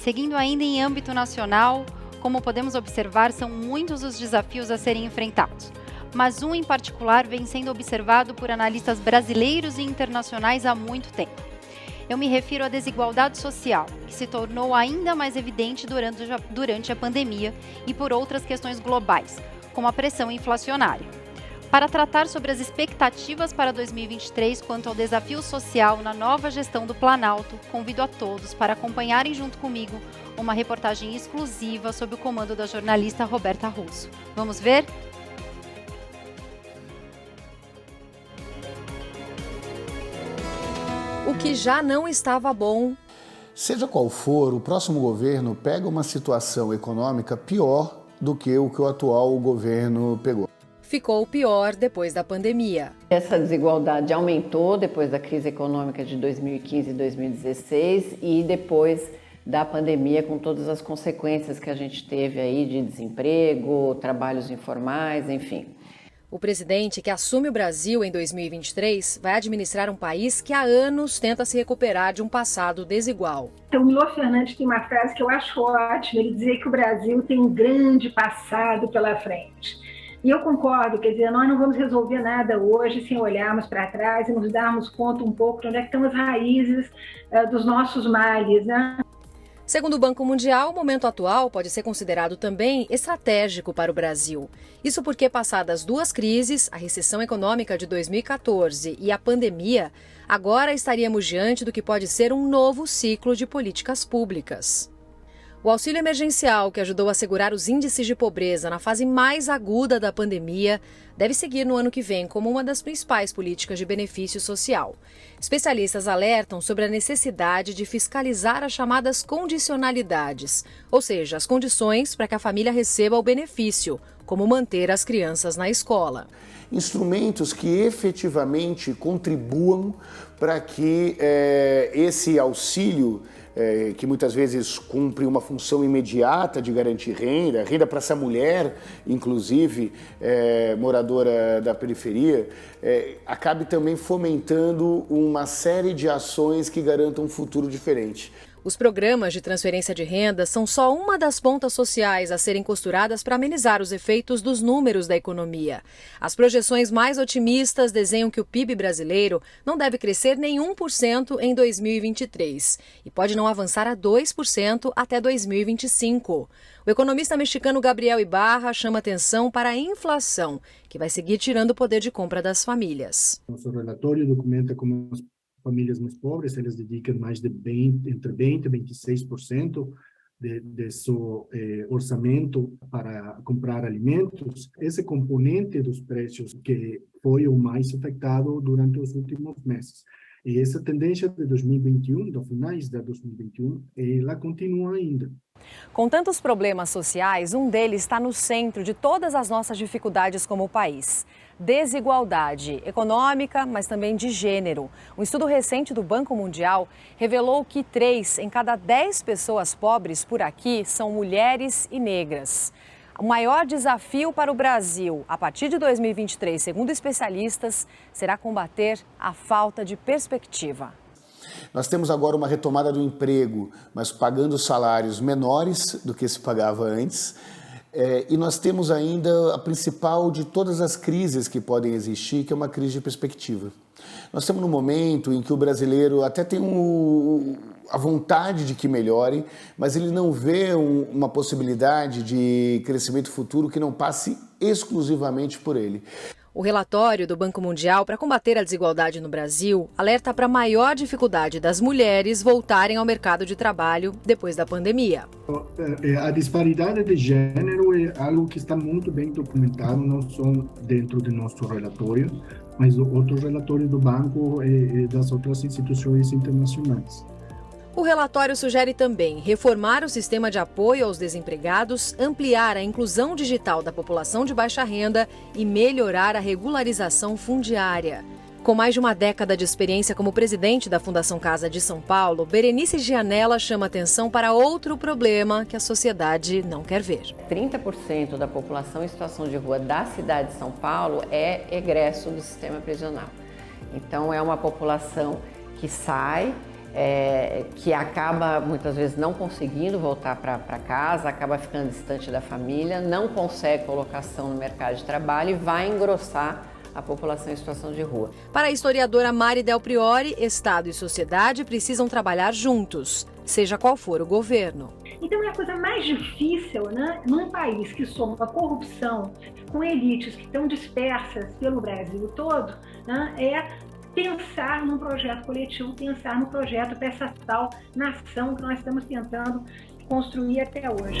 Seguindo ainda em âmbito nacional, como podemos observar, são muitos os desafios a serem enfrentados. Mas um em particular vem sendo observado por analistas brasileiros e internacionais há muito tempo. Eu me refiro à desigualdade social, que se tornou ainda mais evidente durante a pandemia e por outras questões globais, como a pressão inflacionária. Para tratar sobre as expectativas para 2023 quanto ao desafio social na nova gestão do Planalto, convido a todos para acompanharem junto comigo uma reportagem exclusiva sob o comando da jornalista Roberta Russo. Vamos ver? O que já não estava bom. Seja qual for, o próximo governo pega uma situação econômica pior do que o atual governo pegou. Ficou pior depois da pandemia. Essa desigualdade aumentou depois da crise econômica de 2015 e 2016 e depois da pandemia, com todas as consequências que a gente teve aí de desemprego, trabalhos informais, enfim. O presidente que assume o Brasil em 2023 vai administrar um país que há anos tenta se recuperar de um passado desigual. O Milor Fernandes tem uma frase que eu acho ótima, ele dizia que o Brasil tem um grande passado pela frente. E eu concordo, quer dizer, nós não vamos resolver nada hoje sem olharmos para trás e nos darmos conta um pouco de onde é que estão as raízes dos nossos males, né? Segundo o Banco Mundial, o momento atual pode ser considerado também estratégico para o Brasil. Isso porque, passadas duas crises, a recessão econômica de 2014 e a pandemia, agora estaríamos diante do que pode ser um novo ciclo de políticas públicas. O auxílio emergencial, que ajudou a segurar os índices de pobreza na fase mais aguda da pandemia, deve seguir no ano que vem como uma das principais políticas de benefício social. Especialistas alertam sobre a necessidade de fiscalizar as chamadas condicionalidades, ou seja, as condições para que a família receba o benefício, como manter as crianças na escola. Instrumentos que efetivamente contribuam para que esse auxílio, que muitas vezes cumpre uma função imediata de garantir renda para essa mulher, inclusive moradora da periferia, acabe também fomentando uma série de ações que garantam um futuro diferente. Os programas de transferência de renda são só uma das pontas sociais a serem costuradas para amenizar os efeitos dos números da economia. As projeções mais otimistas desenham que o PIB brasileiro não deve crescer nem 1% em 2023 e pode não avançar a 2% até 2025. O economista mexicano Gabriel Ibarra chama atenção para a inflação, que vai seguir tirando o poder de compra das famílias. Nosso relatório documenta como as famílias mais pobres, elas dedicam mais de entre 20% e 26% de seu orçamento para comprar alimentos. Esse componente dos preços que foi o mais afetado durante os últimos meses. E essa tendência de 2021, do finais de 2021, ela continua ainda. Com tantos problemas sociais, um deles está no centro de todas as nossas dificuldades como país. Desigualdade econômica, mas também de gênero. Um estudo recente do Banco Mundial revelou que 3 em cada 10 pessoas pobres por aqui são mulheres e negras. O maior desafio para o Brasil, a partir de 2023, segundo especialistas, será combater a falta de perspectiva. Nós temos agora uma retomada do emprego, mas pagando salários menores do que se pagava antes. E nós temos ainda a principal de todas as crises que podem existir, que é uma crise de perspectiva. Nós estamos num momento em que o brasileiro até tem a vontade de que melhore, mas ele não vê uma possibilidade de crescimento futuro que não passe exclusivamente por ele. O relatório do Banco Mundial para combater a desigualdade no Brasil alerta para a maior dificuldade das mulheres voltarem ao mercado de trabalho depois da pandemia. A disparidade de gênero é algo que está muito bem documentado, não só dentro do nosso relatório, mas outros relatórios do banco e das outras instituições internacionais. O relatório sugere também reformar o sistema de apoio aos desempregados, ampliar a inclusão digital da população de baixa renda e melhorar a regularização fundiária. Com mais de uma década de experiência como presidente da Fundação Casa de São Paulo, Berenice Gianella chama atenção para outro problema que a sociedade não quer ver. 30% da população em situação de rua da cidade de São Paulo é egresso do sistema prisional. Então é uma população que sai que acaba muitas vezes não conseguindo voltar para casa, acaba ficando distante da família, não consegue colocação no mercado de trabalho e vai engrossar a população em situação de rua. Para a historiadora Mari Del Priore, Estado e sociedade precisam trabalhar juntos, seja qual for o governo. Então é a coisa mais difícil, né, num país que soma a corrupção com elites que estão dispersas pelo Brasil todo, né, é pensar num projeto coletivo, pensar no projeto para essa tal nação que nós estamos tentando construir até hoje.